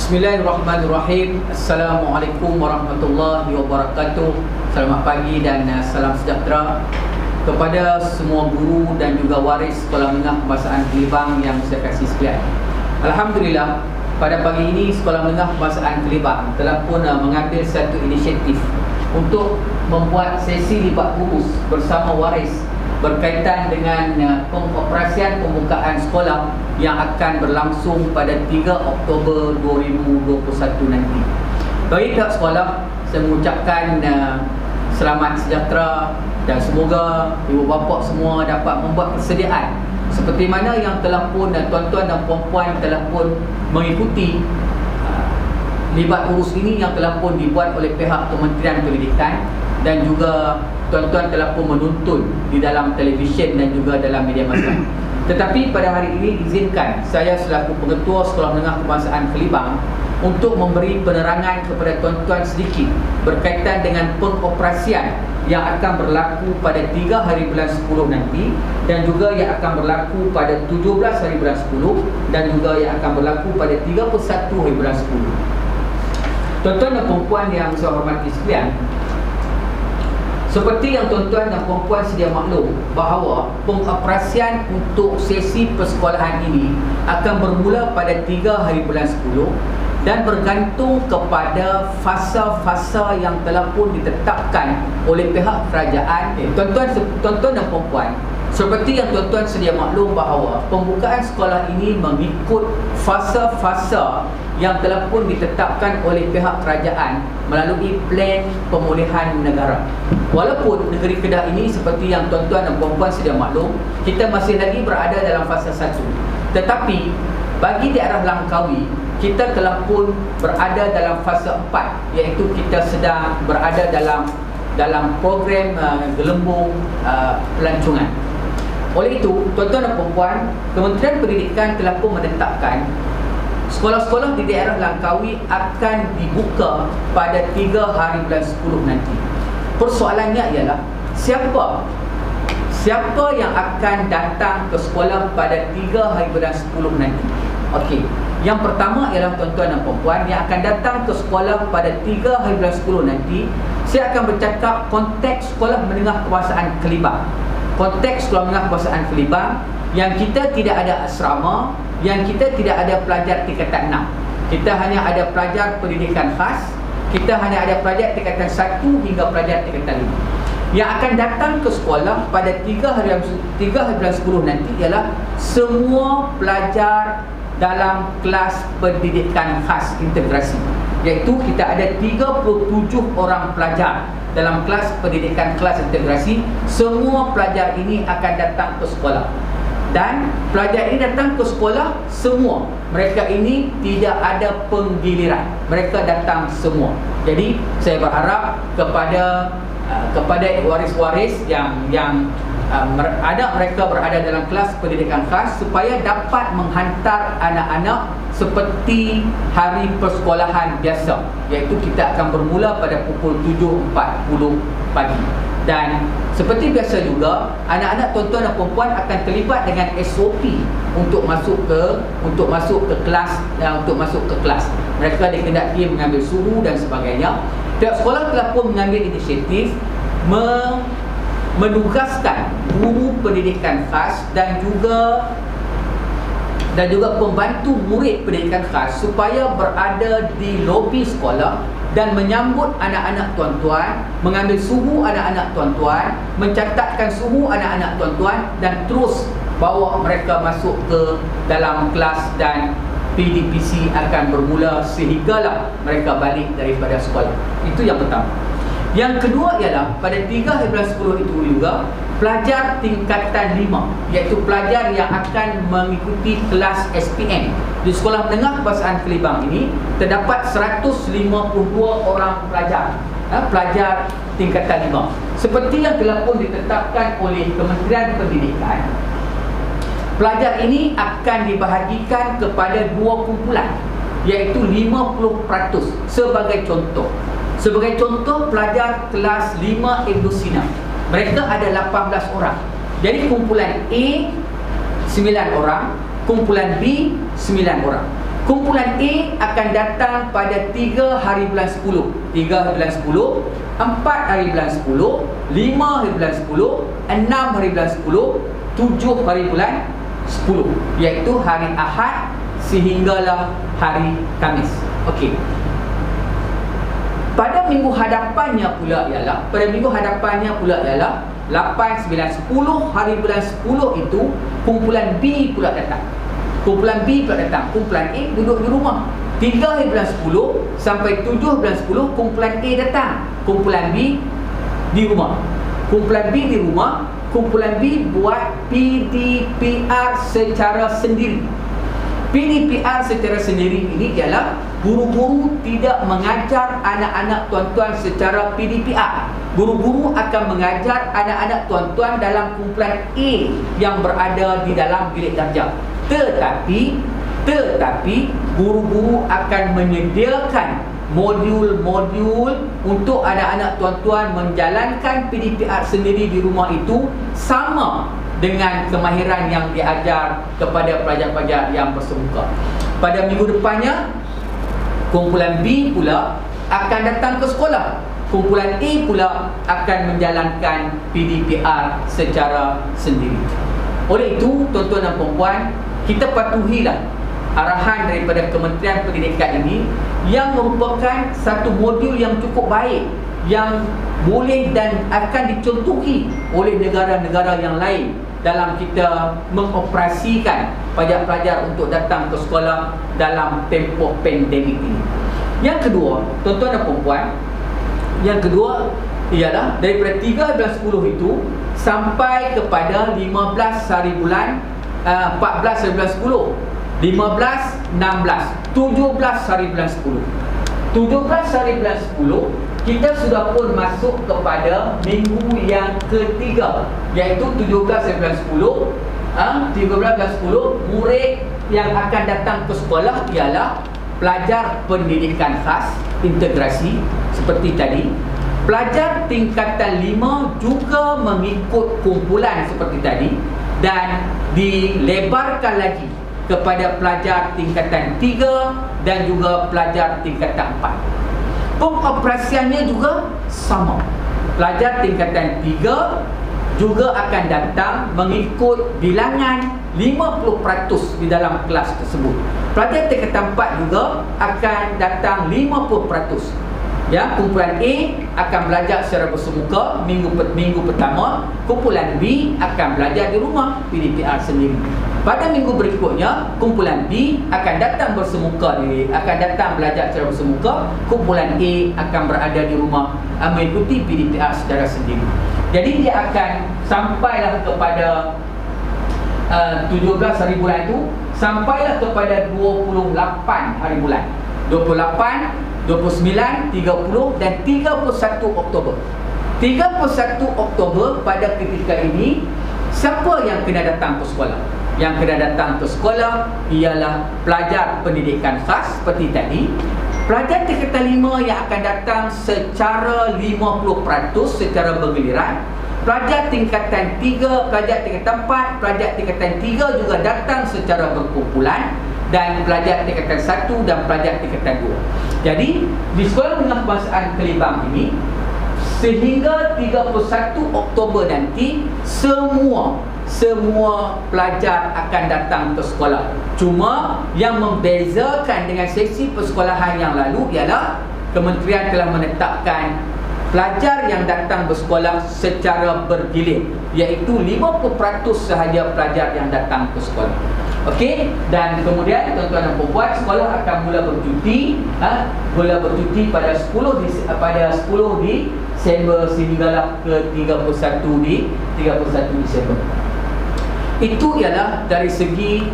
Bismillahirrahmanirrahim. Assalamualaikum warahmatullahi wabarakatuh. Selamat pagi dan salam sejahtera kepada semua guru dan juga waris Sekolah Menengah Kebangsaan Kelibang yang saya kasih sekalian. Alhamdulillah, pada pagi ini Sekolah Menengah Kebangsaan Kelibang telah pun mengambil satu inisiatif untuk membuat sesi libat urus bersama waris berkaitan dengan pengoperasian pembukaan sekolah yang akan berlangsung pada 3 Oktober 2021 nanti. Bagi pihak sekolah, saya mengucapkan selamat sejahtera dan semoga ibu bapa semua dapat membuat persediaan seperti mana yang telah pun tuan-tuan dan puan-puan telah pun mengikuti libat urus ini yang telah pun dibuat oleh pihak Kementerian Pendidikan, dan juga tuan-tuan telah pun menuntun di dalam televisyen dan juga dalam media massa. Tetapi pada hari ini izinkan saya selaku Pengetua Sekolah Menengah Kebangsaan Kelibang untuk memberi penerangan kepada tuan-tuan sedikit berkaitan dengan pengoperasian yang akan berlaku pada 3 hari bulan 10 nanti, dan juga yang akan berlaku pada 17 hari bulan 10, dan juga yang akan berlaku pada 31 hari bulan 10. Tuan-tuan dan puan-puan yang saya hormati sekalian, seperti yang tuan-tuan dan puan-puan sedia maklum bahawa pengoperasian untuk sesi persekolahan ini akan bermula pada 3 hari bulan 10 dan bergantung kepada fasa-fasa yang telah pun ditetapkan oleh pihak kerajaan. Tuan-tuan dan puan-puan, seperti yang tuan-tuan sedia maklum bahawa pembukaan sekolah ini mengikut fasa-fasa yang telah pun ditetapkan oleh pihak kerajaan melalui plan pemulihan negara. Walaupun negeri Kedah ini seperti yang tuan-tuan dan puan-puan sedia maklum, kita masih lagi berada dalam fasa 1. Tetapi bagi daerah Langkawi, kita telah pun berada dalam fasa 4, iaitu kita sedang berada dalam program gelembung pelancongan. Oleh itu, tuan-tuan dan puan-puan, Kementerian Pendidikan telah pun menetapkan sekolah-sekolah di daerah Langkawi akan dibuka pada 3 hari bulan 10 nanti. Persoalannya ialah siapa yang akan datang ke sekolah pada 3 hari bulan 10 nanti. Okey, yang pertama ialah tuan-tuan dan puan-puan yang akan datang ke sekolah pada 3 hari bulan 10 nanti. Saya akan bercakap konteks Sekolah Menengah Kebangsaan Kelibang. Konteks Sekolah Menengah Kebangsaan Kelibang yang kita tidak ada asrama, yang kita tidak ada pelajar tingkatan 6. Kita hanya ada pelajar pendidikan khas, kita hanya ada pelajar tingkatan 1 hingga pelajar tingkatan 5. Yang akan datang ke sekolah pada 3 hari bulan 10 nanti ialah semua pelajar dalam kelas pendidikan khas integrasi, iaitu kita ada 37 orang pelajar dalam kelas pendidikan kelas integrasi. Semua pelajar ini akan datang ke sekolah, dan pelajar ini datang ke sekolah semua. Mereka ini tidak ada penggiliran, mereka datang semua. Jadi saya berharap kepada waris-waris yang ada mereka berada dalam kelas pendidikan khas supaya dapat menghantar anak-anak seperti hari persekolahan biasa, iaitu kita akan bermula pada pukul 7.40 pagi. Dan seperti biasa juga, anak-anak tuan-tuan dan puan-puan akan terlibat dengan SOP untuk masuk ke kelas. Mereka dikehendaki mengambil suhu dan sebagainya. Pihak sekolah telah pun mengambil inisiatif menugaskan guru pendidikan khas dan juga pembantu murid pendidikan khas supaya berada di lobi sekolah dan menyambut anak-anak tuan-tuan, mengambil suhu anak-anak tuan-tuan, mencatatkan suhu anak-anak tuan-tuan, dan terus bawa mereka masuk ke dalam kelas, dan PDPC akan bermula sehinggalah mereka balik daripada sekolah. Itu yang pertama. Yang kedua ialah pada 3 hari bulan 10 itu juga pelajar tingkatan 5, iaitu pelajar yang akan mengikuti kelas SPM. Di Sekolah Menengah Kebangsaan Kelibang ini terdapat 152 orang pelajar tingkatan 5. Seperti yang telah pun ditetapkan oleh Kementerian Pendidikan, pelajar ini akan dibahagikan kepada 2 kumpulan, iaitu 50% sebagai contoh. Sebagai contoh, pelajar kelas 5 Indosina, mereka ada 18 orang. Jadi kumpulan A 9 orang, kumpulan B 9 orang. Kumpulan A akan datang pada 3 hari bulan 10. 3 hari bulan 10, 4 hari bulan 10, 5 hari bulan 10, 6 hari bulan 10, 7 hari bulan 10, iaitu hari Ahad sehinggalah hari Khamis. Okey. Pada minggu hadapannya pula ialah 8, 9, 10 hari bulan 10 itu kumpulan B pula datang. Kumpulan B pula datang. Kumpulan A duduk di rumah. 3 hari bulan 10 sampai 7 bulan 10 kumpulan A datang. Kumpulan B di rumah. Kumpulan B di rumah. Kumpulan B buat PDPR secara sendiri. PDPR secara sendiri ini ialah guru-guru tidak mengajar anak-anak tuan-tuan secara PDPR. Guru-guru akan mengajar anak-anak tuan-tuan dalam kumpulan A yang berada di dalam bilik darjah. Tetapi guru-guru akan menyediakan modul-modul untuk anak-anak tuan-tuan menjalankan PDPR sendiri di rumah itu sama dengan kemahiran yang diajar kepada pelajar-pelajar yang bersemuka. Pada minggu depannya, kumpulan B pula akan datang ke sekolah. Kumpulan A pula akan menjalankan PDPR secara sendiri. Oleh itu, tuan-tuan dan puan-puan, kita patuhilah arahan daripada Kementerian Pendidikan ini yang merupakan satu modul yang cukup baik, yang boleh dan akan dicontohi oleh negara-negara yang lain dalam kita mengoperasikan pelajar-pelajar untuk datang ke sekolah dalam tempoh pandemik ini. Yang kedua, tuan-tuan dan puan-puan, yang kedua ialah daripada 3 bulan 10 itu sampai kepada 15 hari bulan 14 hari bulan 10, 15, 16, 17 hari bulan 10. 17 hari bulan 10 kita sudah pun masuk kepada minggu yang ketiga, iaitu 17 hari bulan 10. 13 bulan 10, murid yang akan datang ke sekolah ialah pelajar pendidikan khas integrasi seperti tadi. Pelajar tingkatan 5 juga mengikut kumpulan seperti tadi, dan dilebarkan lagi kepada pelajar tingkatan 3 dan juga pelajar tingkatan 4. Pengoperasiannya juga sama. Pelajar tingkatan 3 juga akan datang mengikut bilangan 50% di dalam kelas tersebut. Pelajar tingkatan 4 juga akan datang 50%. Ya, kumpulan A akan belajar secara bersemuka minggu pertama, kumpulan B akan belajar di rumah PDPR sendiri. Pada minggu berikutnya, kumpulan B akan datang bersemuka akan datang belajar secara bersemuka, kumpulan A akan berada di rumah mengikuti PDPR secara sendiri. Jadi dia akan sampailah kepada 17 hari bulan itu, sampailah kepada 28 hari bulan. 28, 29, 30 dan 31 Oktober. 31 Oktober pada ketika ini, siapa yang kena datang ke sekolah? Yang kena datang ke sekolah ialah pelajar pendidikan khas seperti tadi. Pelajar tingkatan 5 yang akan datang secara 50% secara bergiliran. Pelajar tingkatan 3, pelajar tingkatan 4, pelajar tingkatan 3 juga datang secara berkumpulan, dan pelajar tingkatan 1 dan pelajar tingkatan 2. Jadi di Sekolah Menengah Kebangsaan Kelibang ini, sehingga 31 Oktober nanti, semua pelajar akan datang ke sekolah. Cuma yang membezakan dengan sesi persekolahan yang lalu ialah kementerian telah menetapkan pelajar yang datang bersekolah secara bergilir, iaitu 50% sahaja pelajar yang datang ke sekolah. Okey, dan kemudian tuan-tuan dan puan-puan, sekolah akan mula bercuti pada 10 Disember sehinggalah ke 31 Disember. Itu ialah dari segi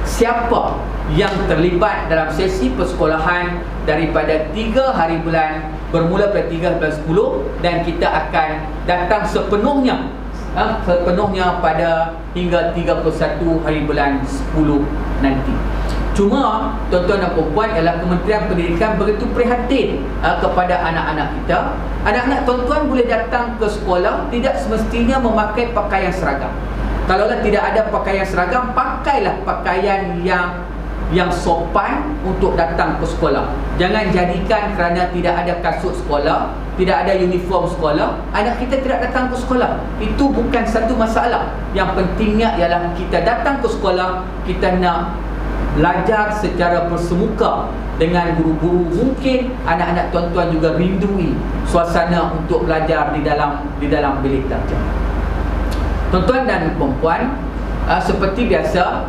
siapa yang terlibat dalam sesi persekolahan daripada 3 hari bulan bermula pada 3 bulan 10, dan kita akan datang sepenuhnya pada hingga 31 hari bulan 10 nanti. Cuma tuan-tuan dan puan-puan, ialah Kementerian Pendidikan begitu prihatin kepada anak-anak kita. Anak-anak tuan-tuan boleh datang ke sekolah tidak semestinya memakai pakaian seragam. Kalaulah tidak ada pakaian seragam, pakailah pakaian yang yang sopan untuk datang ke sekolah. Jangan jadikan kerana tidak ada kasut sekolah, tidak ada uniform sekolah, anak kita tidak datang ke sekolah. Itu bukan satu masalah. Yang pentingnya ialah kita datang ke sekolah, kita nak belajar secara bersemuka dengan guru-guru. Mungkin anak-anak tuan-tuan juga rindui suasana untuk belajar di dalam bilik darjah. Tuan-tuan dan puan-puan, seperti biasa,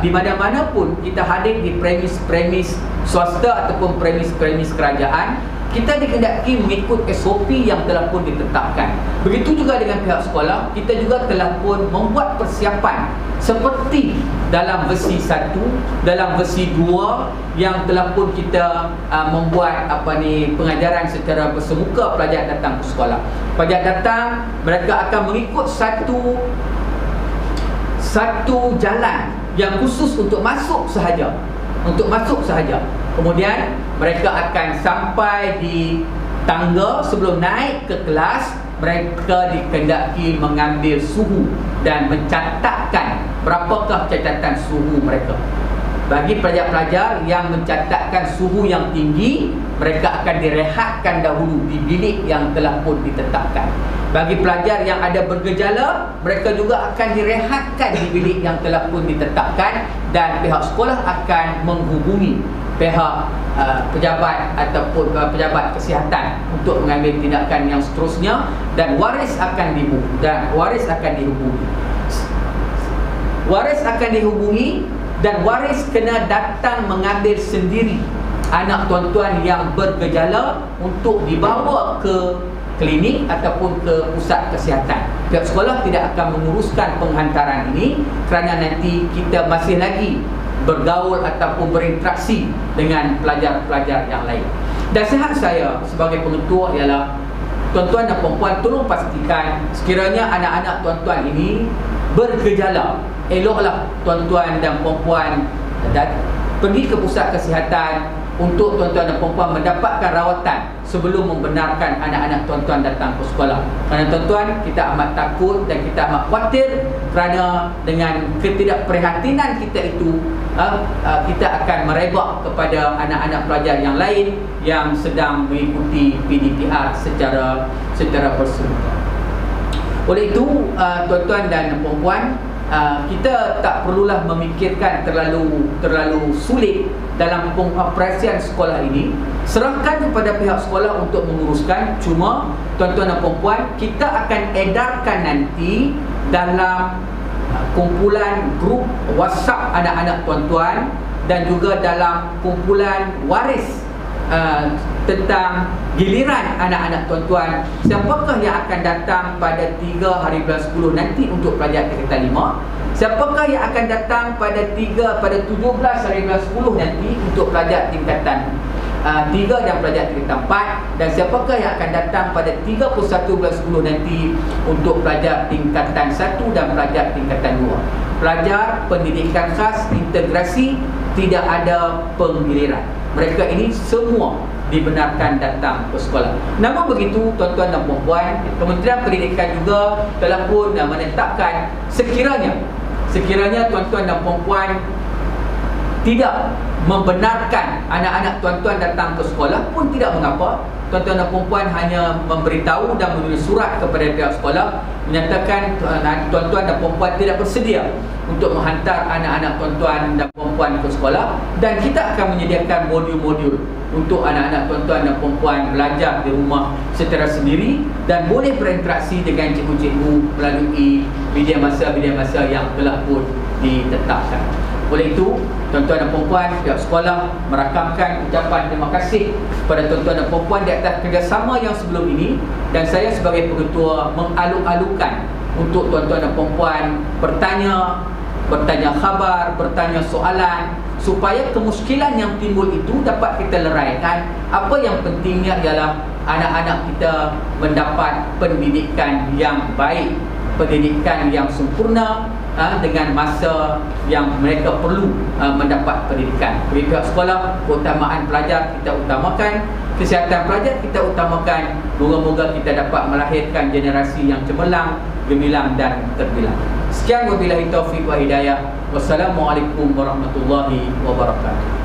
di mana-mana pun kita hadir di premis-premis swasta ataupun premis-premis kerajaan, kita dikehendaki mengikut SOP yang telah pun ditetapkan. Begitu juga dengan pihak sekolah, kita juga telah pun membuat persiapan seperti dalam versi 1, dalam versi 2 yang telah pun kita membuat pengajaran secara bersemuka. Pelajar datang ke sekolah, pelajar datang, mereka akan mengikut satu jalan yang khusus untuk masuk sahaja. Kemudian mereka akan sampai di tangga. Sebelum naik ke kelas, mereka dikehendaki mengambil suhu dan mencatatkan berapakah catatan suhu mereka. Bagi pelajar-pelajar yang mencatatkan suhu yang tinggi, mereka akan direhatkan dahulu di bilik yang telah pun ditetapkan. Bagi pelajar yang ada bergejala, mereka juga akan direhatkan di bilik yang telah pun ditetapkan, dan pihak sekolah akan menghubungi pihak pejabat ataupun pejabat kesihatan untuk mengambil tindakan yang seterusnya, dan waris akan dihubungi dan waris kena datang mengambil sendiri anak tuan-tuan yang bergejala untuk dibawa ke klinik ataupun ke pusat kesihatan. Pihak sekolah tidak akan menguruskan penghantaran ini kerana nanti kita masih lagi bergaul ataupun berinteraksi dengan pelajar-pelajar yang lain. Nasihat saya sebagai pengetua ialah, tuan-tuan dan puan-puan, tolong pastikan sekiranya anak-anak tuan-tuan ini bergejala, eloklah tuan-tuan dan puan-puan pergi ke pusat kesihatan untuk tuan-tuan dan puan-puan mendapatkan rawatan sebelum membenarkan anak-anak tuan-tuan datang ke sekolah. Kerana tuan-tuan, kita amat takut dan kita amat khawatir kerana dengan ketidakprihatinan kita itu, kita akan merebak kepada anak-anak pelajar yang lain yang sedang mengikuti PDPR secara bersemuka. Oleh itu, tuan-tuan dan puan-puan, kita tak perlulah memikirkan terlalu sulit dalam pengoperasian sekolah ini. Serahkan kepada pihak sekolah untuk menguruskan. Cuma tuan-tuan dan puan-puan, kita akan edarkan nanti dalam kumpulan grup WhatsApp anak-anak tuan-tuan dan juga dalam kumpulan waris tentang giliran anak-anak tuan-tuan, siapakah yang akan datang pada 3 hari bulan 10 nanti untuk pelajar tingkatan 5, siapakah yang akan datang pada 17 hari bulan 10 nanti untuk pelajar tingkatan 3 dan pelajar tingkatan 4, dan siapakah yang akan datang pada 31 bulan 10 nanti untuk pelajar tingkatan 1 dan pelajar tingkatan 2. Pelajar pendidikan khas integrasi tidak ada penggiliran. Mereka ini semua dibenarkan datang ke sekolah. Namun begitu, tuan-tuan dan puan-puan, Kementerian Pendidikan juga telah pun menetapkan sekiranya tuan-tuan dan puan-puan tidak membenarkan anak-anak tuan-tuan datang ke sekolah pun tidak mengapa. Tuan-tuan dan puan-puan hanya memberitahu dan menulis surat kepada pihak sekolah menyatakan tuan-tuan dan puan-puan tidak bersedia untuk menghantar anak-anak tuan-tuan dan puan-puan ke sekolah, dan kita akan menyediakan modul-modul untuk anak-anak tuan-tuan dan puan-puan belajar di rumah secara sendiri dan boleh berinteraksi dengan cikgu-cikgu melalui media masa yang telah pun ditetapkan. Oleh itu, tuan-tuan dan puan-puan, pihak sekolah merakamkan ucapan terima kasih kepada tuan-tuan dan puan-puan di atas kerjasama yang sebelum ini, dan saya sebagai pengetua mengaluk-alukan untuk tuan-tuan dan puan-puan bertanya khabar, bertanya soalan, supaya kemuskilan yang timbul itu dapat kita leraikan. Apa yang pentingnya ialah anak-anak kita mendapat pendidikan yang baik, pendidikan yang sempurna, dengan masa yang mereka perlu mendapat pendidikan. Bagi pihak sekolah, keutamaan pelajar kita utamakan, kesihatan pelajar kita utamakan. Moga-moga kita dapat melahirkan generasi yang cemerlang, gemilang dan terbilang. Sekian wabillahi taufiq wa hidayah. Wassalamualaikum warahmatullahi wabarakatuh.